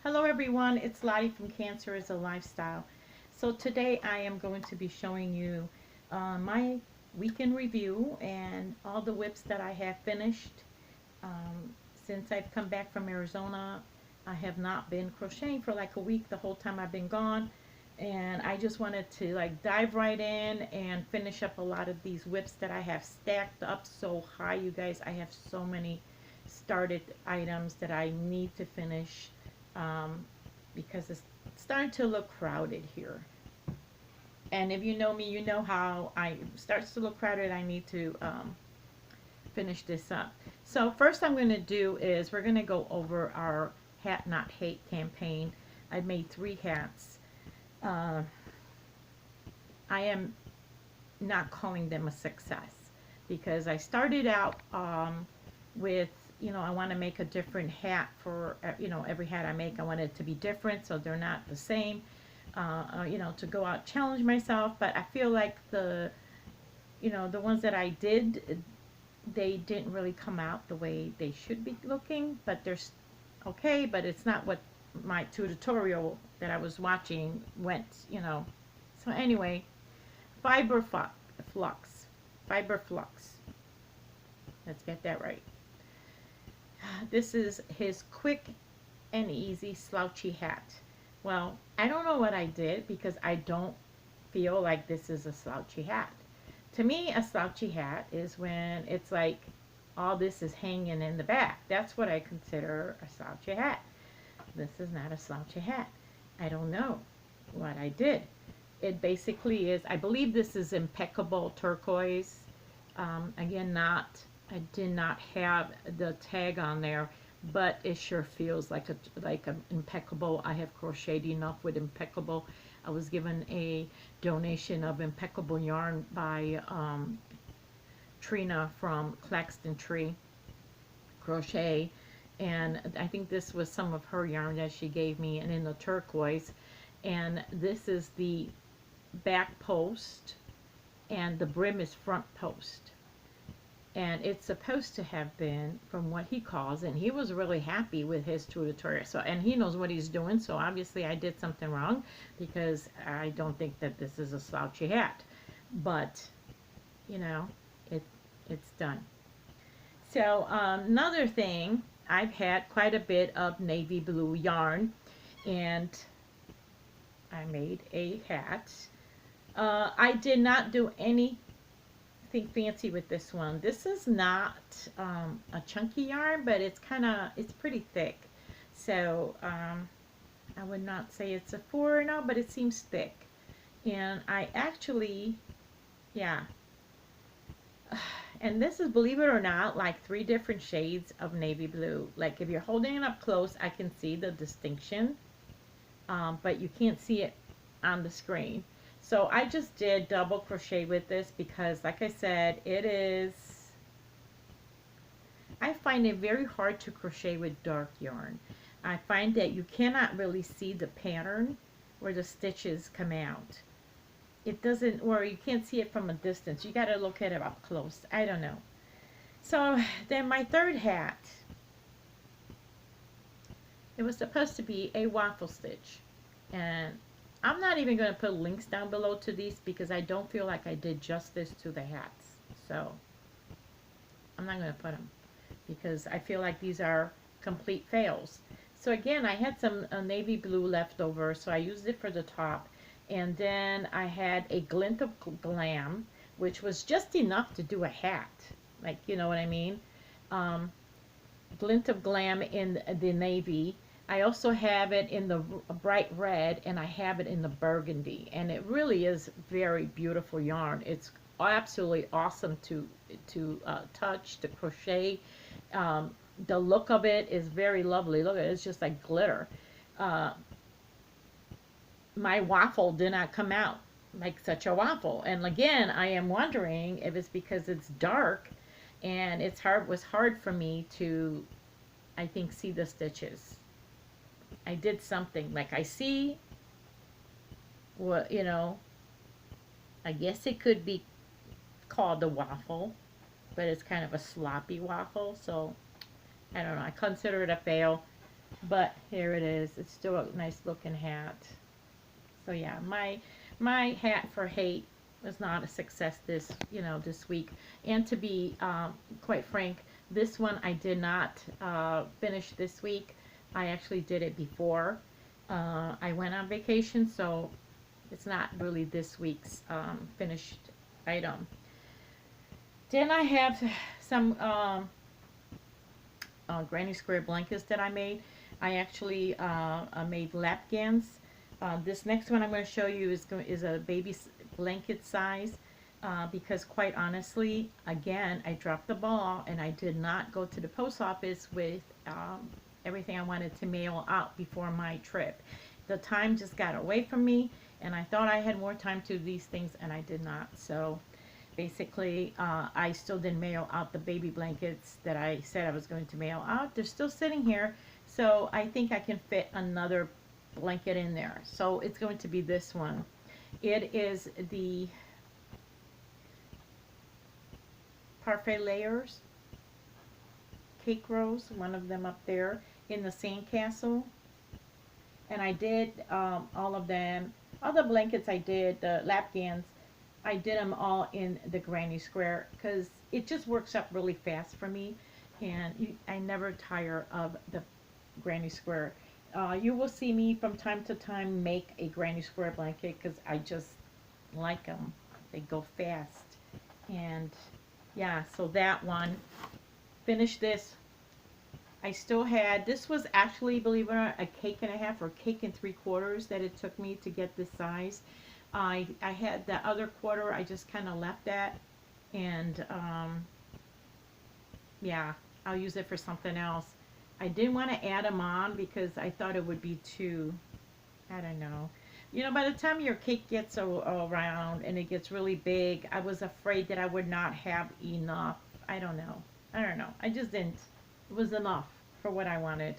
Hello everyone, it's Lottie from Cancer is a Lifestyle. So today I am going to be showing you my weekend review and all the whips that I have finished. Since I've come back from Arizona, I have not been crocheting for like a week the whole time I've been gone. And I just wanted to like dive right in and finish up a lot of these whips that I have stacked up so high, you guys. I have so many started items that I need to finish um, because it's starting to look crowded here. And if you know me, you know how I starts to look crowded. I need to finish this up. So first I'm going to do is we're going to go over our Hat Not Hate campaign. I made 3 hats. Uh, I am not calling them a success because I started out with, I want to make a different hat for, every hat I make. I want it to be different so they're not the same, to go out challenge myself. But I feel like the ones that I did, they didn't really come out the way they should be looking, but they're okay, but it's not what my tutorial that I was watching went. So anyway, fiber flux, fiber flux. Let's get that right. This is his quick and easy slouchy hat. Well, I don't know what I did because I don't feel like this is a slouchy hat. To me, a slouchy hat is when it's like all this is hanging in the back. That's what I consider a slouchy hat. This is not a slouchy hat. I don't know what I did. It basically is, I believe this is impeccable turquoise. Again, I did not have the tag on there, but it sure feels like an impeccable. I have crocheted enough with impeccable. I was given a donation of impeccable yarn by Trina from Claxton Tree Crochet, and I think this was some of her yarn that she gave me, and in the turquoise. And this is the back post, and the brim is front post. And it's supposed to have been from what he calls, and he was really happy with his tutorial. So, and he knows what he's doing, so obviously I did something wrong because I don't think that this is a slouchy hat. But, it, it's done. So, another thing, I've had quite a bit of navy blue yarn, and I made a hat. I did not do anything fancy with this one. This is not a chunky yarn, but it's pretty thick. So I would not say it's a 4 now, but it seems thick. And I actually, yeah. And this is, believe it or not, like 3 different shades of navy blue. Like if you're holding it up close, I can see the distinction, but you can't see it on the screen. So I just did double crochet with this because, like I said, I find it very hard to crochet with dark yarn. I find that you cannot really see the pattern where the stitches come out. It doesn't, or you can't see it from a distance. You got to look at it up close. I don't know. So then my third hat, it was supposed to be a waffle stitch. And I'm not even going to put links down below to these because I don't feel like I did justice to the hats. So I'm not going to put them because I feel like these are complete fails. So again, I had some navy blue left over, so I used it for the top. And then I had a glint of glam, which was just enough to do a hat. Like, you know what I mean? Glint of glam in the navy. I also have it in the bright red, and I have it in the burgundy, and it really is very beautiful yarn. It's absolutely awesome to touch, to crochet. The look of it is very lovely. Look at it, it's just like glitter. My waffle did not come out like such a waffle, and again, I am wondering if it's because it's dark, and was hard for me to, I think, see the stitches. I did something, like I see what, I guess it could be called a waffle, but it's kind of a sloppy waffle, so I don't know. I consider it a fail. but here it is. It's still a nice looking hat. So yeah, my hat for hate was not a success this week. And to be quite frank, this one I did not finish this week. I actually did it before I went on vacation, so it's not really this week's finished item. Then I have some granny square blankets that I made. I actually made lapgans. This next one I'm going to show you is a baby blanket size because quite honestly, again, I dropped the ball and I did not go to the post office with everything I wanted to mail out before my trip. The time just got away from me, and I thought I had more time to do these things, and I did not. So basically, I still didn't mail out the baby blankets that I said I was going to mail out. They're still sitting here, so I think I can fit another blanket in there. So it's going to be this one. It is the Parfait Layers Cake Rose, one of them up there in the sandcastle. And I did all of them. All the blankets I did, the lapgans, I did them all in the granny square because it just works up really fast for me, and I never tire of the granny square. You will see me from time to time make a granny square blanket because I just like them. They go fast. And yeah, so that one. Finished this. I still had, this was actually, believe it or not, a cake and a half or cake and 3/4 that it took me to get this size. I had the other quarter, I just kind of left that, and yeah, I'll use it for something else. I didn't want to add them on because I thought it would be too, I don't know. By the time your cake gets around and it gets really big, I was afraid that I would not have enough. I don't know. I just didn't. It was enough for what I wanted.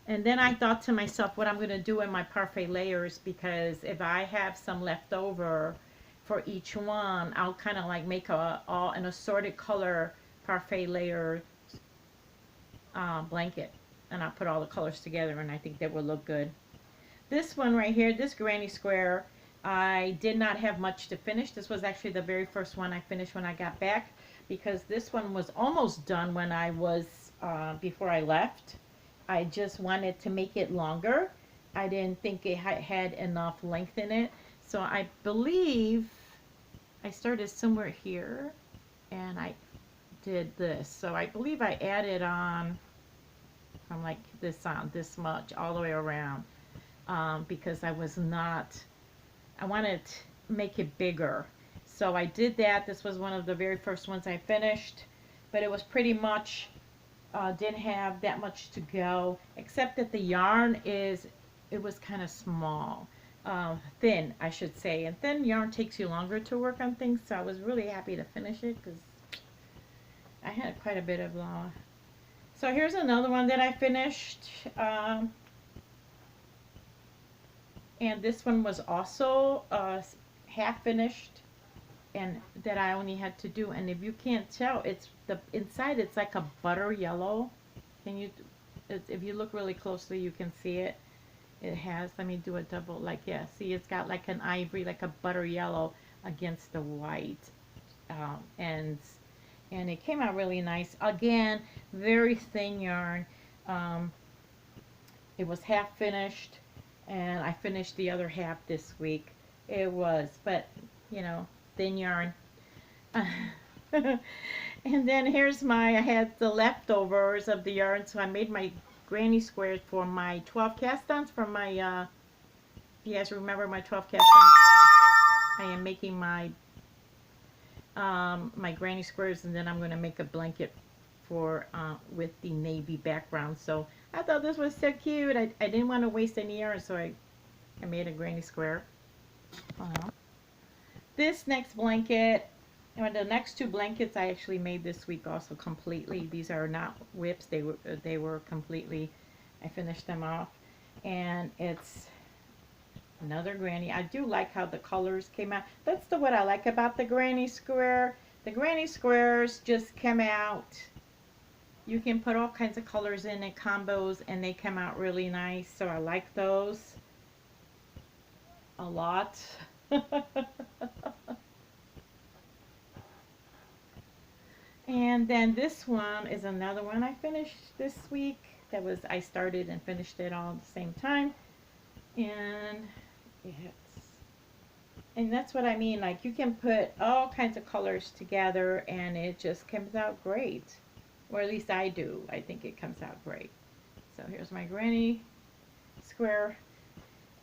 And then I thought to myself what I'm going to do in my parfait layers, because if I have some left over for each one, I'll kind of like make all an assorted color parfait layer blanket. And I'll put all the colors together, and I think that will look good. This one right here, this granny square, I did not have much to finish. This was actually the very first one I finished when I got back, because this one was almost done when I was before I left. I just wanted to make it longer. I didn't think it had enough length in it. So I believe I started somewhere here and I did this. So I believe I added on from like this on this much all the way around because I wanted to make it bigger. So I did that. This was one of the very first ones I finished, but it was pretty much didn't have that much to go, except that the yarn it was kind of small, thin I should say, and thin yarn takes you longer to work on things, so I was really happy to finish it because I had quite a bit of so here's another one that I finished, and this one was also half finished, and that I only had to do, and if you can't tell, it's the inside, it's like a butter yellow. If you look really closely, you can see it. It has, let me do a double, like, yeah, see, it's got like an ivory, like a butter yellow against the white ends, and it came out really nice. Again, very thin yarn. It was half finished, and I finished the other half this week. It was, but thin yarn. And then here's I had the leftovers of the yarn, so I made my granny squares for my 12 cast-ons from my, you guys remember my 12 cast-ons? I am making my my granny squares, and then I'm going to make a blanket for with the navy background. So I thought this was so cute. I didn't want to waste any yarn, so I made a granny square. This next blanket, and the next two blankets I actually made this week also completely. These are not whips. They were completely, I finished them off. And it's another granny. I do like how the colors came out. That's what I like about the granny square. The granny squares just come out You can put all kinds of colors in and combos, and they come out really nice. So I like those a lot. And then this one is another one I finished this week. That was, I started and finished it all at the same time. And it's, and that's what I mean. Like, you can put all kinds of colors together and it just comes out great. Or at least I do. I think it comes out great. So here's my granny square.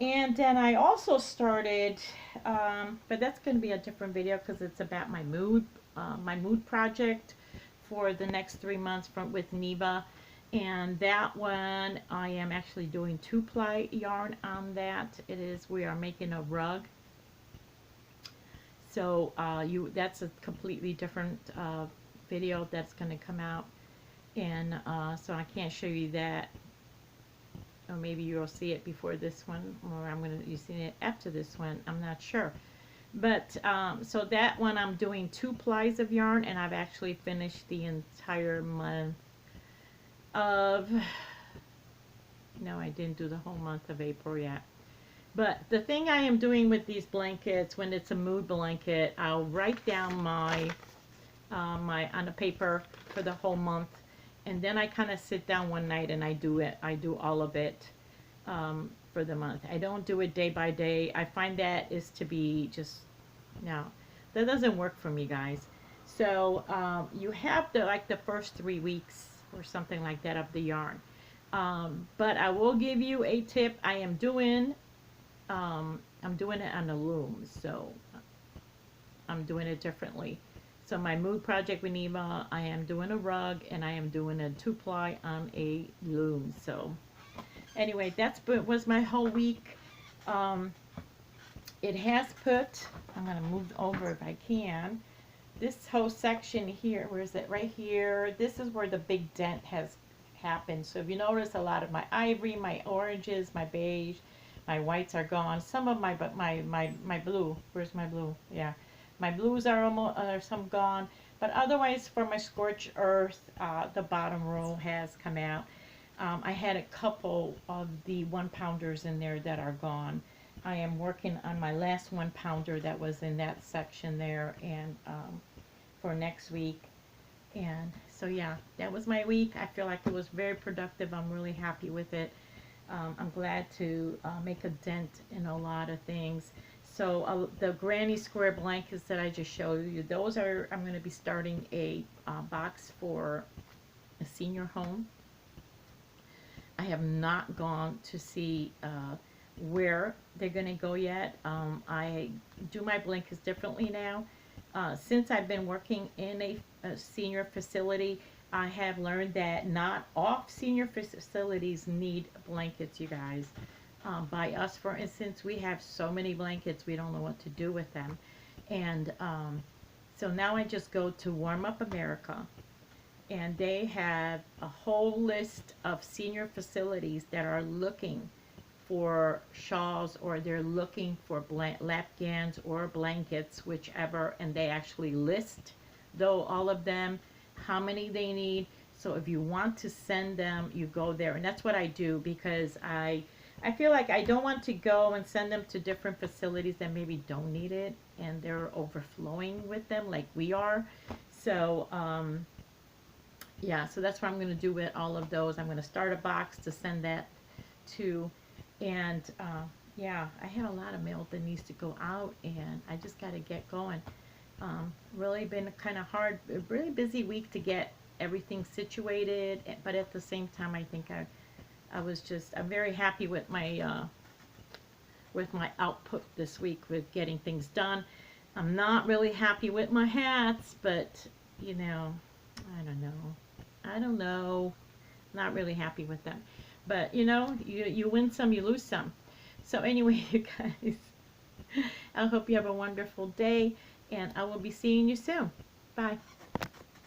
And then I also started, but that's going to be a different video because it's about my mood project for the next 3 months with Neva. And that one, I am actually doing 2-ply yarn on that. We are making a rug. So that's a completely different video that's going to come out. And so I can't show you that. Or maybe you'll see it before this one, or you'll see it after this one. I'm not sure. But so that one I'm doing 2 plies of yarn, and I've actually finished the entire month of, no, I didn't do the whole month of April yet. But the thing I am doing with these blankets, when it's a mood blanket, I'll write down my on the paper for the whole month, and then I kind of sit down one night and I do it. I do all of it for the month. I don't do it day by day. I find that is to be just, no, that doesn't work for me, guys. So you have the first 3 weeks or something like that of the yarn. But I will give you a tip. I'm doing it on the loom, so I'm doing it differently. So my mood project with Neva, I am doing a rug, and I am doing a 2-ply on a loom. So anyway, was my whole week. It has put, I'm going to move over if I can, this whole section here, where is it? Right here. This is where the big dent has happened. So if you notice, a lot of my ivory, my oranges, my beige, my whites are gone. Some of my blue, where's my blue? Yeah. My blues are some gone, but otherwise for my scorched earth, the bottom row has come out. I had a couple of the 1-pounders in there that are gone. I am working on my last 1-pounder that was in that section there, and for next week. And so yeah, that was my week. I feel like it was very productive. I'm really happy with it. I'm glad to make a dent in a lot of things. So the granny square blankets that I just showed you, those are, I'm going to be starting a box for a senior home. I have not gone to see where they're going to go yet. I do my blankets differently now. Since I've been working in a senior facility, I have learned that not all senior facilities need blankets, you guys. By us, for instance, we have so many blankets, we don't know what to do with them. And so now I just go to Warm Up America, and they have a whole list of senior facilities that are looking for shawls, or they're looking for lapgans or blankets, whichever, and they actually list though all of them, how many they need. So if you want to send them, you go there, and that's what I do, because I feel like I don't want to go and send them to different facilities that maybe don't need it and they're overflowing with them like we are. So yeah, so that's what I'm going to do with all of those. I'm going to start a box to send that to. And yeah, I have a lot of mail that needs to go out, and I just got to get going. Really been kind of hard, a really busy week to get everything situated, but at the same time, I think I'm very happy with my output this week with getting things done. I'm not really happy with my hats, but you know, I don't know, not really happy with them. But you know, you win some, you lose some. So anyway, you guys, I hope you have a wonderful day, and I will be seeing you soon. Bye.